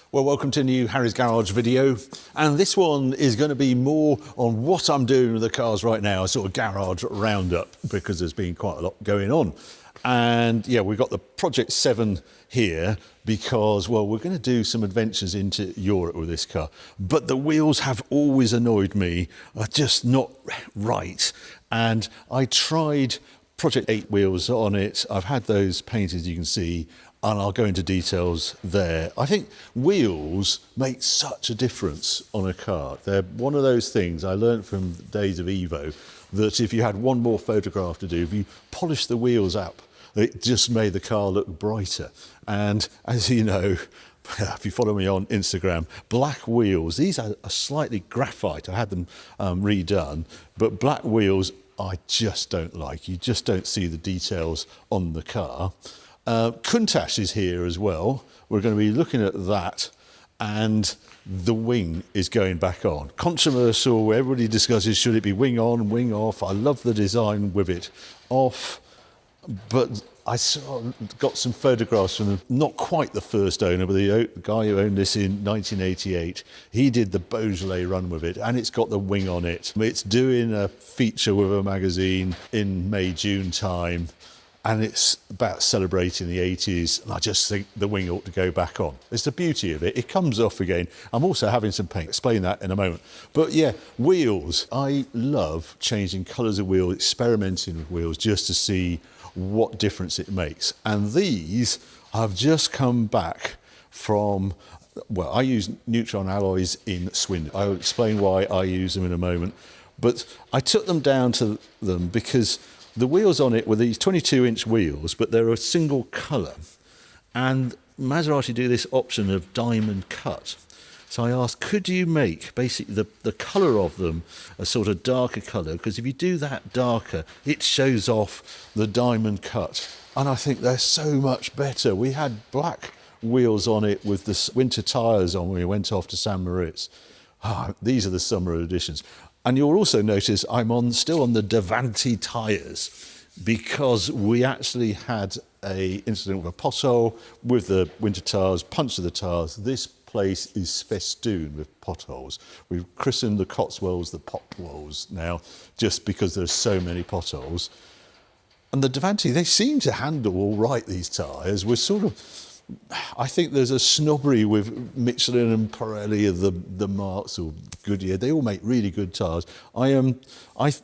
Well, welcome to a new Harry's Garage video, and this one is going to be more on what I'm doing with the cars right now, a sort of garage roundup, because there's been quite a lot going on. And yeah, we've got the Project 7 here because, well, we're going to do some adventures into Europe with this car, but the wheels have always annoyed me, are just not right. And I tried Project 8 wheels on it. I've had those painted, you can see, and I'll go into details there. I think wheels make such a difference on a car. They're one of those things I learned from the days of Evo, that if you had one more photograph to do, if you polish the wheels up, it just made the car look brighter. And as you know, if you follow me on Instagram, black wheels, these are slightly graphite. I had them redone, but black wheels I just don't like. You just don't see the details on the car. Countach is here as well. We're going to be looking at that, and the wing is going back on. Controversial, everybody discusses should it be wing on, wing off. I love the design with it off, but I got some photographs from not quite the first owner, but the guy who owned this in 1988. He did the Beaujolais run with it, and it's got the wing on it. It's doing a feature with a magazine in May, June time, and it's about celebrating the 80s, and I just think the wing ought to go back on. It's the beauty of it. It comes off again. I'm also having some paint. Explain that in a moment. But yeah, wheels. I love changing colours of wheels, experimenting with wheels just to see what difference it makes. And these have just come back from, well, I use Neutron alloys in Swindon. I'll explain why I use them in a moment. But I took them down to them because the wheels on it were these 22-inch wheels, but they're a single colour. And Maserati do this option of diamond cut. So I asked, could you make basically the colour of them a sort of darker colour? Because if you do that darker, it shows off the diamond cut. And I think they're so much better. We had black wheels on it with the winter tyres on when we went off to St Moritz. Oh, these are the summer editions. And you'll also notice I'm still on the Davanti tyres, because we actually had an incident with a pothole with the winter tyres, punctured the tyres. This place is festooned with potholes. We've christened the Cotswolds the potholes now, just because there's so many potholes. And the Davanti, they seem to handle all right, these tyres. We're sort of, I think there's a snobbery with Michelin and Pirelli, the Marks or Goodyear. They all make really good tyres.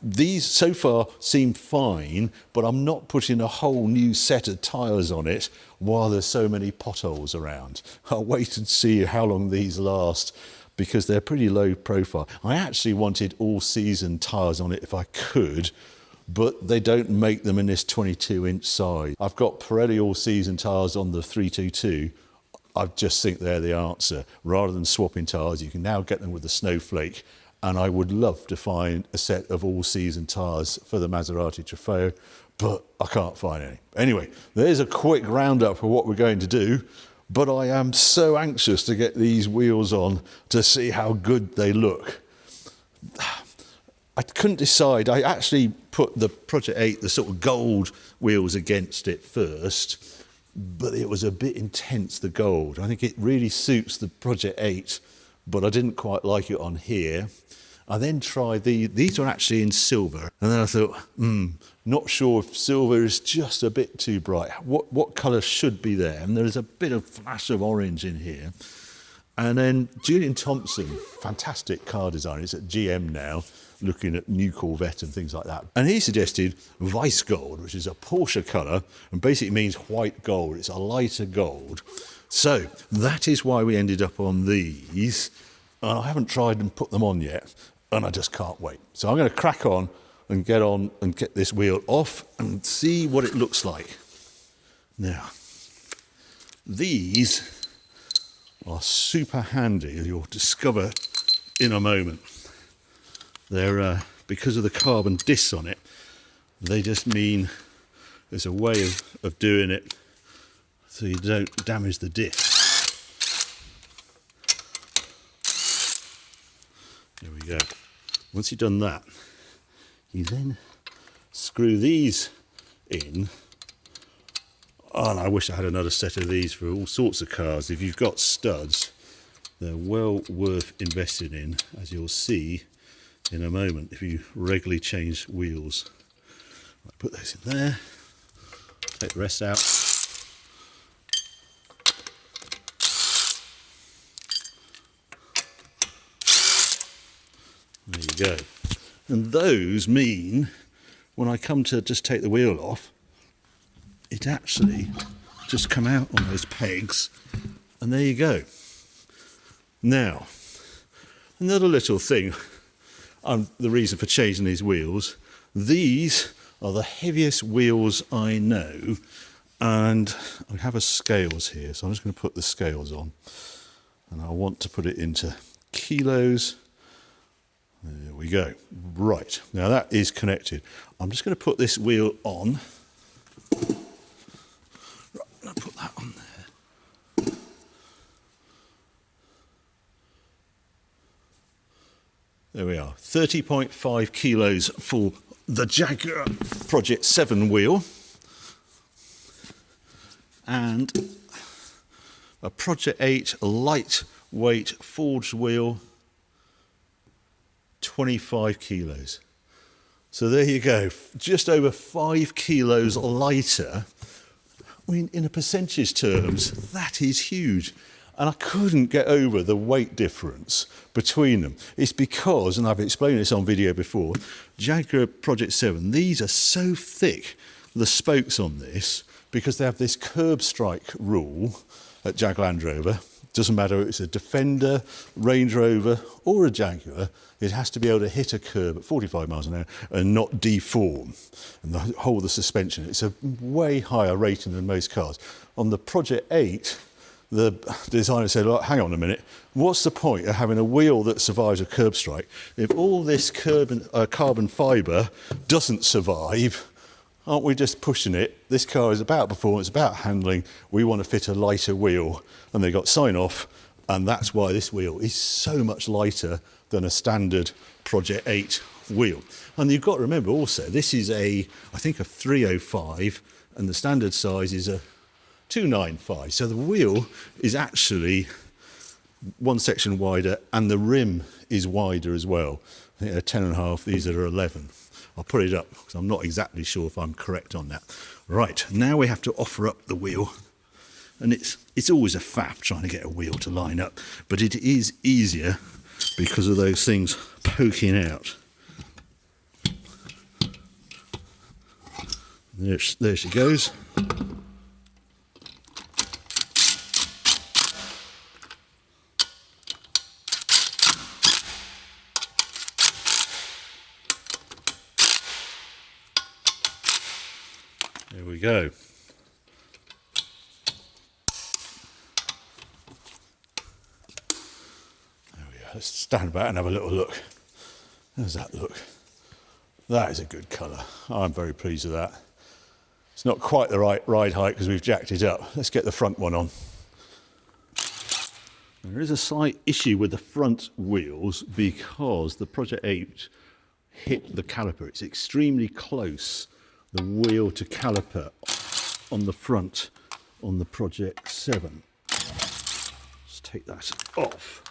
These so far seem fine, but I'm not putting a whole new set of tyres on it while there's so many potholes around. I'll wait and see how long these last, because they're pretty low profile. I actually wanted all-season tyres on it if I could, but they don't make them in this 22-inch size. I've got Pirelli all-season tyres on the 322. I just think they're the answer. Rather than swapping tyres, you can now get them with the Snowflake, and I would love to find a set of all-season tyres for the Maserati Trofeo, but I can't find any. Anyway, there's a quick roundup of what we're going to do, but I am so anxious to get these wheels on to see how good they look. I couldn't decide. I actually put the Project 8, the sort of gold wheels, against it first, but it was a bit intense, the gold. I think it really suits the Project 8, but I didn't quite like it on here. I then tried these are actually in silver, and then I thought, not sure if silver is just a bit too bright. What colour should be there? And there's a bit of flash of orange in here. And then Julian Thompson, fantastic car designer, he's at GM now, looking at new Corvette and things like that. And he suggested Vice Gold, which is a Porsche colour and basically means white gold. It's a lighter gold. So that is why we ended up on these. And I haven't tried and put them on yet, and I just can't wait. So I'm going to crack on and get this wheel off and see what it looks like. Now, these are super handy, as you'll discover in a moment. They're, because of the carbon discs on it, they just mean there's a way of doing it so you don't damage the disc. There we go. Once you've done that, you then screw these in. Oh, and I wish I had another set of these for all sorts of cars. If you've got studs, They're well worth investing in, as you'll see in a moment if you regularly change wheels. Right, put those in there, take the rest out. There you go. And those mean when I come to just take the wheel off, it actually just come out on those pegs, and there you go. Now, another little thing, the reason for changing these wheels, these are the heaviest wheels I know, and I have a scales here, so I'm just going to put the scales on, and I want to put it into kilos. There we go. Right, now that is connected. I'm just going to put this wheel on. Right, I'll put that on there. There we are, 30.5 kilos for the Jaguar Project 7 wheel, and a Project 8 lightweight forged wheel, 25 kilos. So there you go, just over 5 kilos lighter. I mean, in a percentage terms, that is huge. And I couldn't get over the weight difference between them. It's because, and I've explained this on video before, Jaguar Project 7, these are so thick, the spokes on this, because they have this curb strike rule at Jaguar Land Rover. Doesn't matter if it's a Defender, Range Rover or a Jaguar, it has to be able to hit a curb at 45 miles an hour and not deform. And the whole of the suspension, it's a way higher rating than most cars. On the Project 8, the designer said, "Look, hang on a minute, what's the point of having a wheel that survives a curb strike if all this carbon fibre doesn't survive? Aren't we just pushing it? This car is about performance, about handling. We want to fit a lighter wheel." And they got sign off, and that's why this wheel is so much lighter than a standard Project 8 wheel. And you've got to remember also, this is I think a 305, and the standard size is a 295. So the wheel is actually one section wider, and the rim is wider as well. I think they're 10.5, these are 11. I'll put it up because I'm not exactly sure if I'm correct on that. Right, now we have to offer up the wheel, and it's always a faff trying to get a wheel to line up, but it is easier because of those things poking out. There she goes. There we go. There we go. Let's stand back and have a little look. How's that look? That is a good colour. I'm very pleased with that. It's not quite the right ride height because we've jacked it up. Let's get the front one on. There is a slight issue with the front wheels because the Project 8 hit the caliper. It's extremely close, the wheel to caliper on the front on the Project 7. Let's take that off.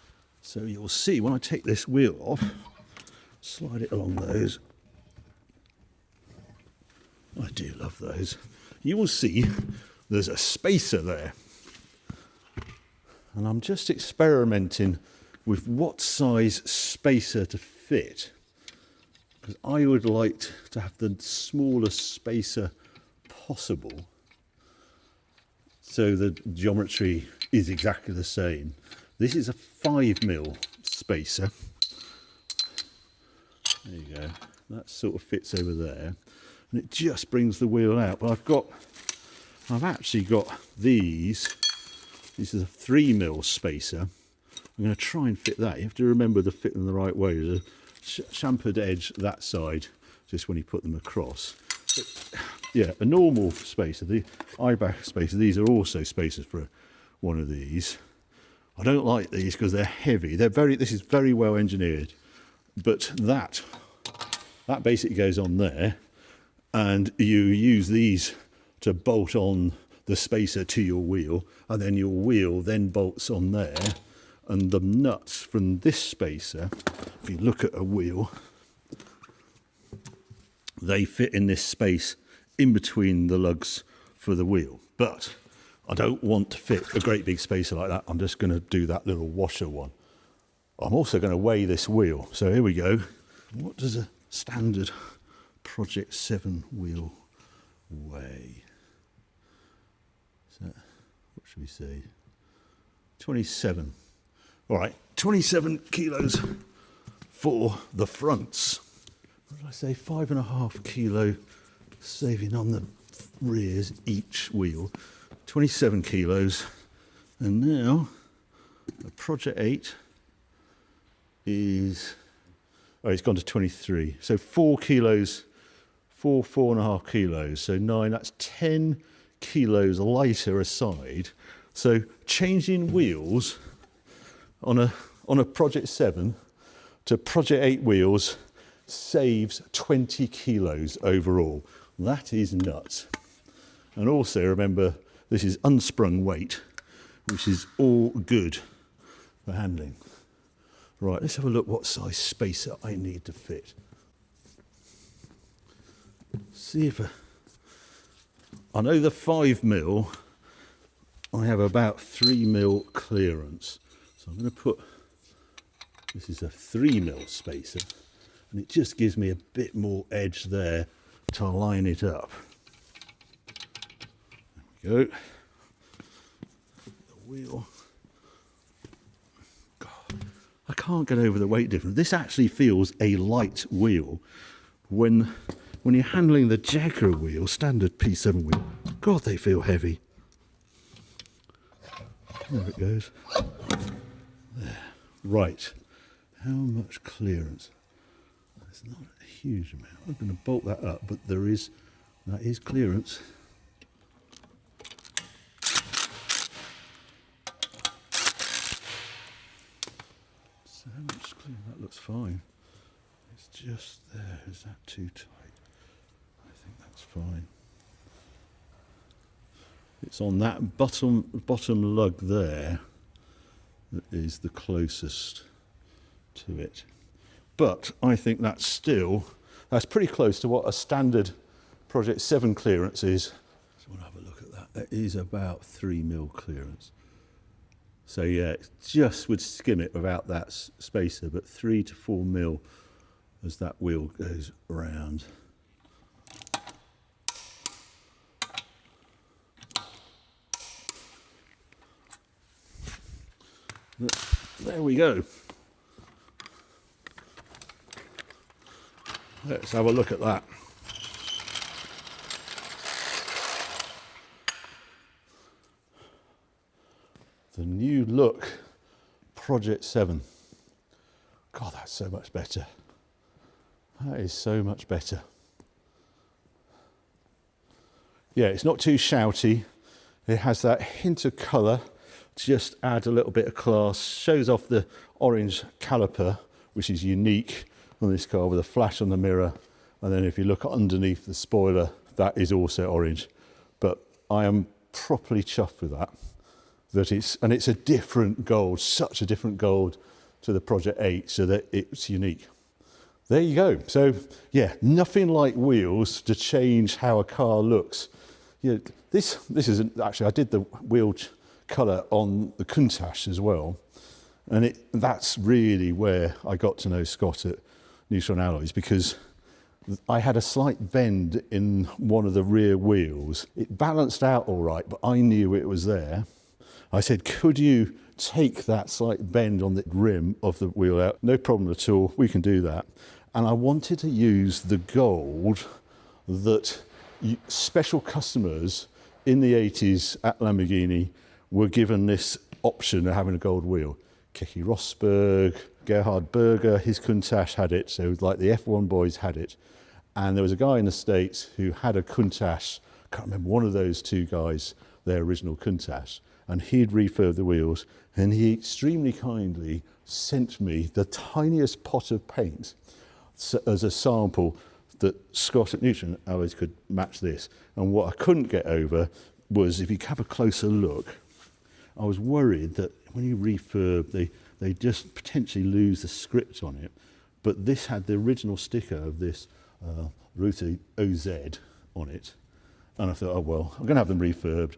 So you'll see when I take this wheel off, slide it along those. I do love those. You will see there's a spacer there. And I'm just experimenting with what size spacer to fit, because I would like to have the smallest spacer possible so the geometry is exactly the same. This is a 5mm spacer. There you go. That sort of fits over there, and it just brings the wheel out. But I've actually got these. This is a 3mm spacer. I'm going to try and fit that. You have to remember to fit them the right way. There's a chamfered edge that side, just when you put them across. But, yeah, a normal spacer, the eye-back spacer, these are also spacers for one of these. I don't like these because they're heavy. This is very well engineered. But that basically goes on there, and you use these to bolt on the spacer to your wheel, and then your wheel then bolts on there, And the nuts from this spacer, if you look at a wheel, they fit in this space in between the lugs for the wheel. But I don't want to fit a great big spacer like that. I'm just going to do that little washer one. I'm also going to weigh this wheel. So here we go. What does a standard Project 7 wheel weigh? So, what should we say? 27. All right, 27 kilos for the fronts. What did I say? 5.5 kilo saving on the rears each wheel. 27 kilos. And now the Project 8 is, oh, it's gone to 23. So 4 kilos, 4.5 kilos. So 9, that's 10 kilos lighter aside. So changing wheels on a Project 7 to Project 8 wheels saves 20 kilos overall. That is nuts. And also remember, this is unsprung weight, which is all good for handling. Right, let's have a look what size spacer I need to fit. See if I know the 5mm, I have about 3mm clearance. So I'm going to put, this is a 3mm spacer, and it just gives me a bit more edge there to line it up. There we go. The wheel. God, I can't get over the weight difference. This actually feels a light wheel when you're handling the Jaguar wheel, standard P7 wheel. God, they feel heavy. There it goes. There. Right. How much clearance? There's not a huge amount. I'm going to bolt that up, but that is clearance. So how much clearance? That looks fine. It's just there. Is that too tight? I think that's fine. It's on that bottom lug there that is the closest to it. But I think that's pretty close to what a standard Project 7 clearance is. So we'll have a look at that. That is about 3mm clearance. So yeah, it just would skim it without that spacer, but 3 to 4mm as that wheel goes around. There we go. Let's have a look at that. The new look Project 7. God, that's so much better. That is so much better. Yeah, it's not too shouty. It has that hint of colour. Just add a little bit of class. Shows off the orange caliper, which is unique on this car, with a flash on the mirror. And then if you look underneath the spoiler, that is also orange. But I am properly chuffed with that. It's a different gold, such a different gold to the Project 8, so that it's unique. There you go. So yeah, nothing like wheels to change how a car looks. You know, this isn't actually, I did the wheel colour on the Countach as well, and that's really where I got to know Scott at Neutron Alloys, because I had a slight bend in one of the rear wheels. It balanced out all right, but I knew it was there. I said, could you take that slight bend on the rim of the wheel out? No problem at all, we can do that. And I wanted to use the gold that special customers in the 80s at Lamborghini were given this option of having a gold wheel. Keke Rosberg, Gerhard Berger, his Countach had it, so like the F1 boys had it. And there was a guy in the States who had a Countach, I can't remember, one of those two guys, their original Countach, and he'd refurbed the wheels, and he extremely kindly sent me the tiniest pot of paint as a sample that Scott at Neutron Alloys could match this. And what I couldn't get over was, if you have a closer look, I was worried that when you refurb, they just potentially lose the script on it. But this had the original sticker of this Router OZ on it. And I thought, oh, well, I'm going to have them refurbed.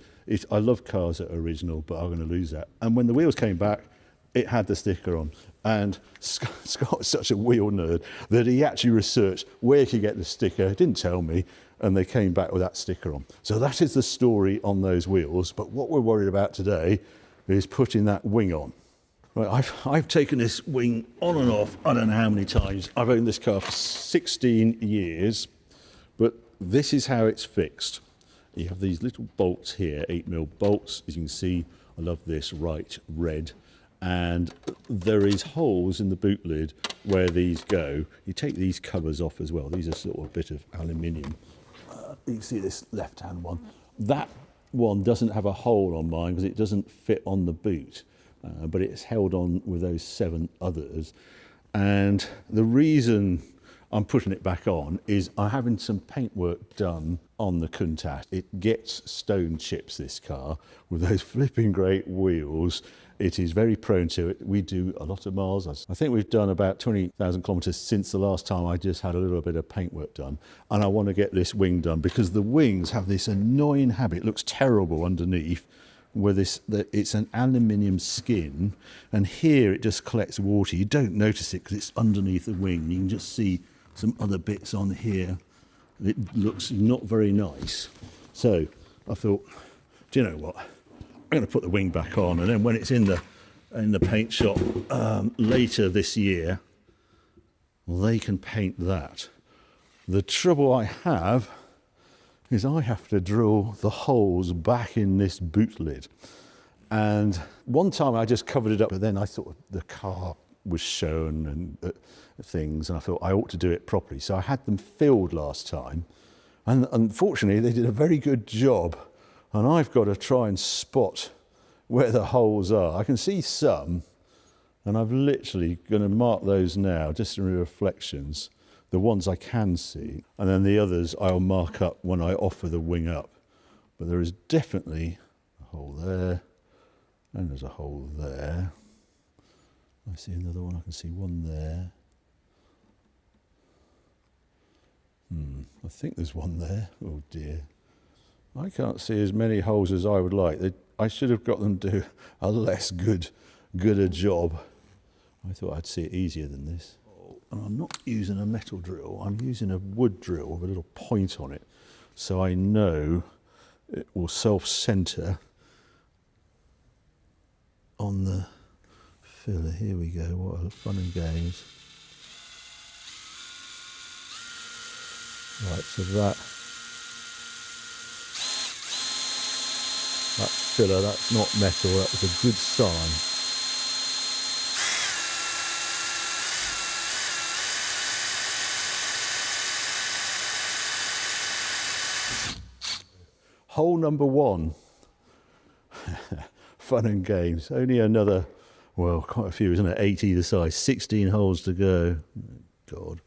I love cars that are original, but I'm going to lose that. And when the wheels came back, it had the sticker on. And Scott's such a wheel nerd that he actually researched where he could get the sticker. He didn't tell me, and they came back with that sticker on. So that is the story on those wheels. But what we're worried about today is putting that wing on. Right, I've taken this wing on and off, I don't know how many times. I've owned this car for 16 years, but this is how it's fixed. You have these little bolts here, 8mm bolts, as you can see. I love this, right, red. And there is holes in the boot lid where these go. You take these covers off as well. These are sort of a bit of aluminium. You can see this left-hand one. That one doesn't have a hole on mine because it doesn't fit on the boot, but it's held on with those 7 others. And the reason I'm putting it back on is I'm having some paint work done on the Countach. It gets stone chips, this car, with those flipping great wheels. It is very prone to it. We do a lot of miles. I think we've done about 20,000 kilometres since the last time I just had a little bit of paint work done. And I want to get this wing done because the wings have this annoying habit. It looks terrible underneath, where it's an aluminium skin. And here it just collects water. You don't notice it because it's underneath the wing. You can just see some other bits on here. It looks not very nice. So I thought, do you know what? I'm going to put the wing back on, and then when it's in the paint shop later this year, well, they can paint that. The trouble I have is I have to drill the holes back in this boot lid. And one time I just covered it up, but then I thought the car was shown and things, and I thought I ought to do it properly. So I had them filled last time, and unfortunately they did a very good job. And I've got to try and spot where the holes are. I can see some, and I'm literally going to mark those now, just in reflections, the ones I can see. And then the others I'll mark up when I offer the wing up. But there is definitely a hole there, and there's a hole there. I see another one, I can see one there. I think there's one there. Oh dear. I can't see as many holes as I would like. I should have got them to do a less good a job. I thought I'd see it easier than this. And I'm not using a metal drill, I'm using a wood drill with a little point on it. So I know it will self-center on the filler. Here we go, what a fun and games. Right, so that filler, that's not metal, that was a good sign. Hole number 1. Fun and games. Only another, well, quite a few, isn't it? 8 either side, 16 holes to go. Oh, God,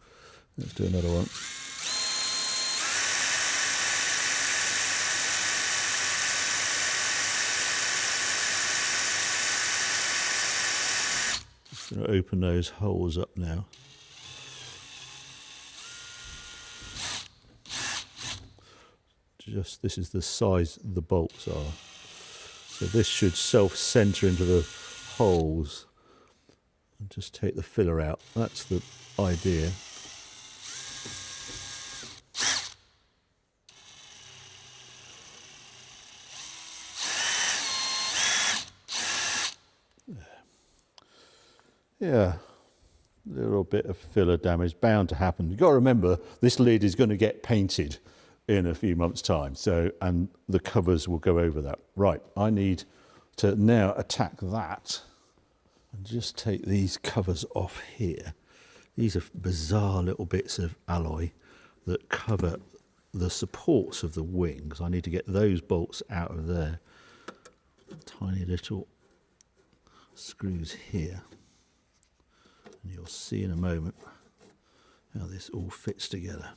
let's do another one. Going to open those holes up now. This is the size the bolts are. So this should self-center into the holes. And just take the filler out. That's the idea. Yeah, a little bit of filler damage, bound to happen. You've got to remember, this lid is going to get painted in a few months' time, and the covers will go over that. Right, I need to now attack that and just take these covers off here. These are bizarre little bits of alloy that cover the supports of the wings. I need to get those bolts out of there. Tiny little screws here. And you'll see in a moment how this all fits together.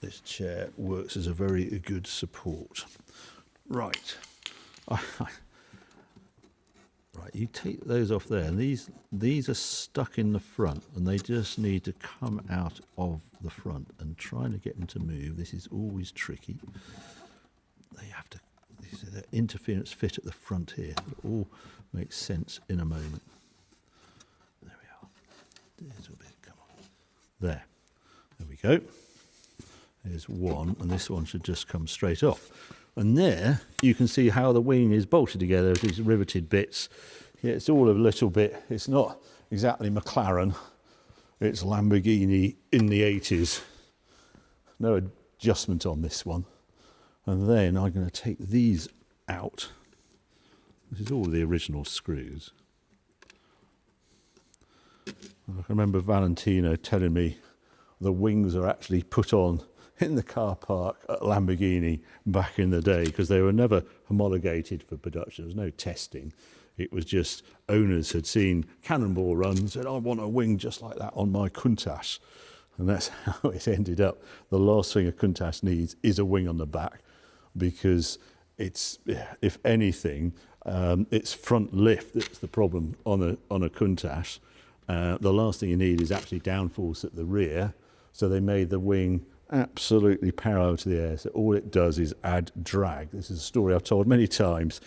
This chair works as a very good support. Right, Right, you take those off there, and these are stuck in the front, and they just need to come out of the front. And trying to get them to move, this is always tricky. They have to, their interference fit at the front here. It all makes sense in a moment. There we are. There's a bit, come on. There we go. There's one, and this one should just come straight off. And there you can see how the wing is bolted together, these riveted bits. Yeah, it's all a little bit, it's not exactly McLaren, it's Lamborghini in the 80s. No adjustment on this one. And then I'm going to take these out. This is all the original screws. And I can remember Valentino telling me the wings are actually put on in the car park at Lamborghini back in the day, because they were never homologated for production. There was no testing. It was just owners had seen cannonball runs and said, I want a wing just like that on my Countach. And that's how it ended up. The last thing a Countach needs is a wing on the back, because it's, if anything, it's front lift that's the problem on a Countach. The last thing you need is actually downforce at the rear. So they made the wing absolutely parallel to the air. So all it does is add drag. This is a story I've told many times.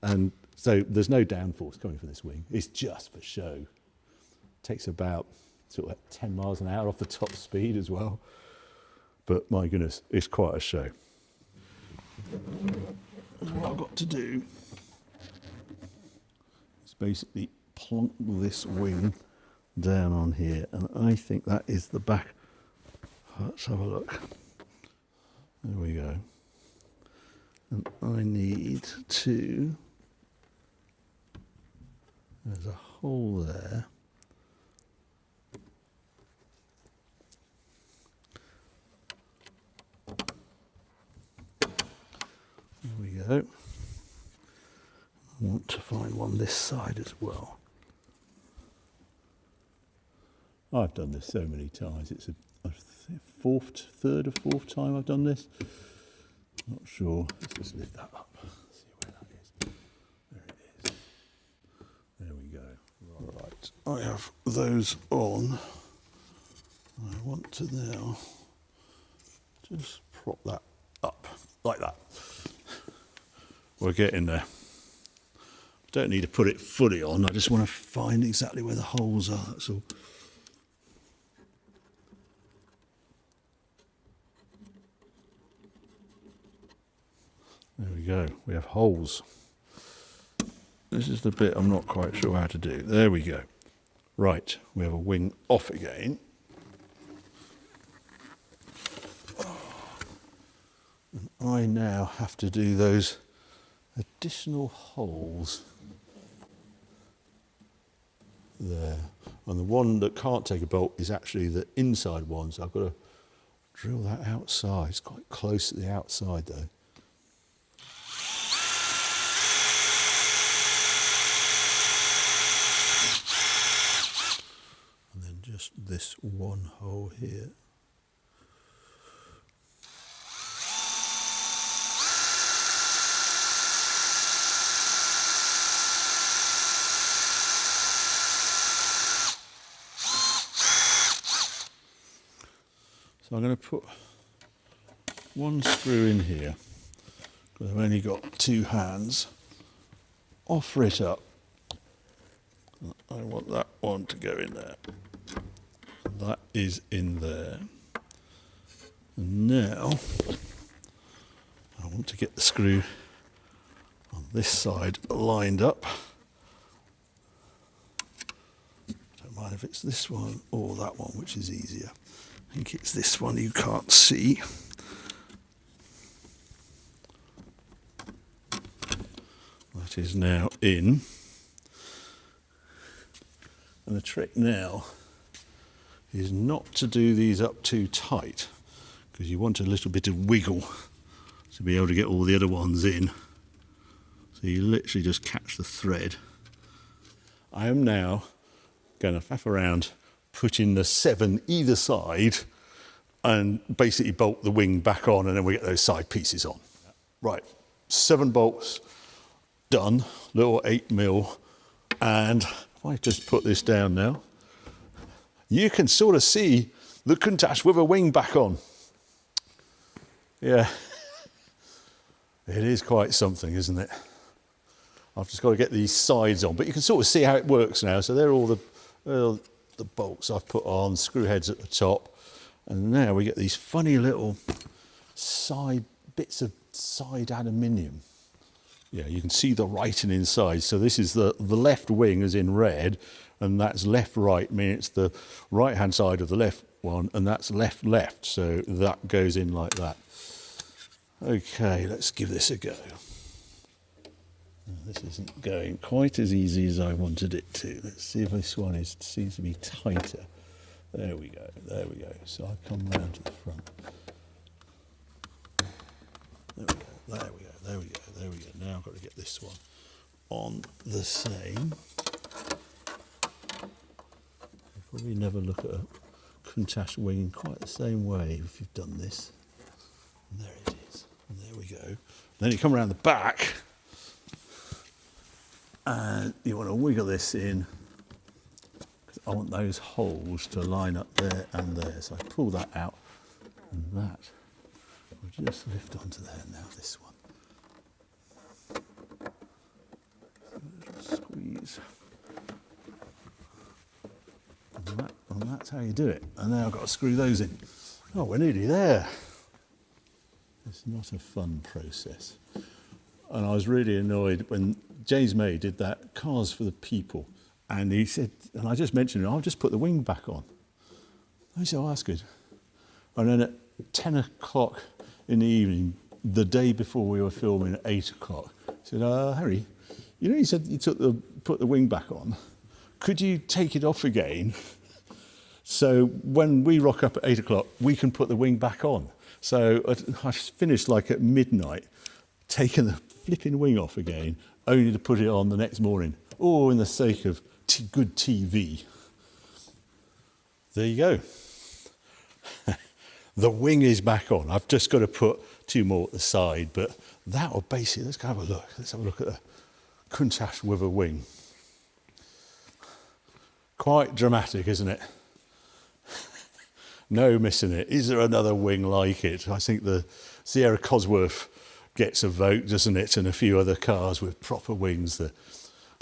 And so there's no downforce coming from this wing. It's just for show. It takes about sort of 10 miles an hour off the top speed as well. But my goodness, it's quite a show. What I've got to do is basically plonk this wing down on here. And I think that is the back. Let's have a look. There we go. And I need to, there's a hole there. There we go. I want to find one this side as well. I've done this so many times. It's a third or fourth time I've done this. Not sure. Let's just lift that up. See where that is. There it is. There we go. Right. I have those on. I want to now just prop that up like that. We're getting there. Don't need to put it fully on. I just want to find exactly where the holes are. That's all. There we go, we have holes. This is the bit I'm not quite sure how to do. There we go. Right, we have a wing off again. And I now have to do those additional holes there. And the one that can't take a bolt is actually the inside one, so I've got to drill that outside. It's quite close to the outside though. Just this one hole here. So I'm going to put one screw in here, because I've only got two hands. Offer it up. I want that one to go in there. That is in there. And now I want to get the screw on this side lined up. Don't mind if it's this one or that one, which is easier. I think it's this one you can't see. That is now in. And the trick now is not to do these up too tight, because you want a little bit of wiggle to be able to get all the other ones in. So you literally just catch the thread. I am now going to faff around, put in the 7 either side, and basically bolt the wing back on, and then we get those side pieces on. Right, 7 bolts done, little 8mm, and if I just put this down now, you can sort of see the Countach with a wing back on. Yeah, it is quite something, isn't it? I've just got to get these sides on, but you can sort of see how it works now. So they're all the bolts I've put on, screw heads at the top, and now we get these funny little side bits of side aluminium. Yeah, you can see the writing inside. So this is the left wing is in red, and that's left right, meaning it's the right hand side of the left one, and that's left left. So that goes in like that. Okay, let's give this a go. This isn't going quite as easy as I wanted it to. Let's see if this one seems to be tighter. There we go, there we go. So I come round to the front. There we go, there we go, there we go, there we go. Now I've got to get this one on the same. You'll probably never look at a Countach wing in quite the same way if you've done this. And there it is, and there we go. Then you come around the back, and you want to wiggle this in, because I want those holes to line up there and there. So I pull that out, and that will just lift onto there now, this one. Squeeze. And that's how you do it. And now I've got to screw those in. Oh, we're nearly there. It's not a fun process. And I was really annoyed when James May did that Cars for the People, and he said, and I just mentioned it, I'll just put the wing back on. I said, oh, that's good. And then at 10 o'clock in the evening, the day before we were filming at 8 o'clock, I said, Harry, you know, you said you put the wing back on. Could you take it off again? So when we rock up at 8 o'clock, we can put the wing back on. So I finished like at midnight, taking the flipping wing off again, only to put it on the next morning, all in the sake of good TV. There you go. The wing is back on. I've just got to put 2 more at the side, but that will basically, let's go have a look. Let's have a look at the Countach with a wing. Quite dramatic, isn't it? No missing it. Is there another wing like it? I think the Sierra Cosworth gets a vote, doesn't it? And a few other cars with proper wings. The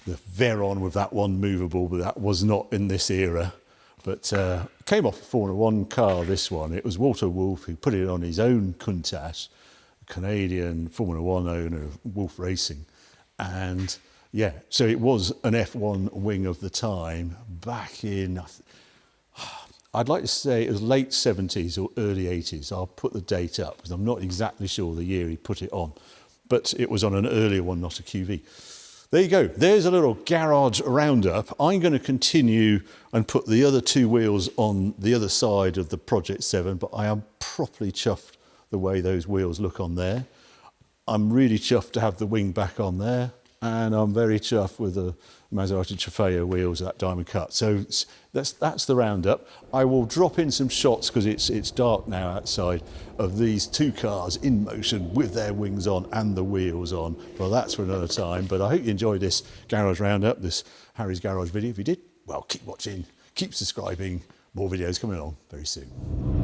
Veyron with that one movable, but that was not in this era. But came off a Formula One car, this one. It was Walter Wolf who put it on his own Countach, a Canadian Formula One owner of Wolf Racing. And yeah, so it was an F1 wing of the time back in, I'd like to say it was late 70s or early 80s. I'll put the date up because I'm not exactly sure the year he put it on, but it was on an earlier one, not a QV. There you go. There's a little garage roundup. I'm going to continue and put the other 2 wheels on the other side of the Project 7, but I am properly chuffed the way those wheels look on there. I'm really chuffed to have the wing back on there, and I'm very chuffed with the Maserati Jaguar wheels, that diamond cut. So that's the roundup. I will drop in some shots because it's dark now outside of these 2 cars in motion with their wings on and the wheels on. Well, that's for another time, but I hope you enjoyed this garage roundup, this Harry's Garage video. If you did, well, keep watching, keep subscribing. More videos coming along very soon.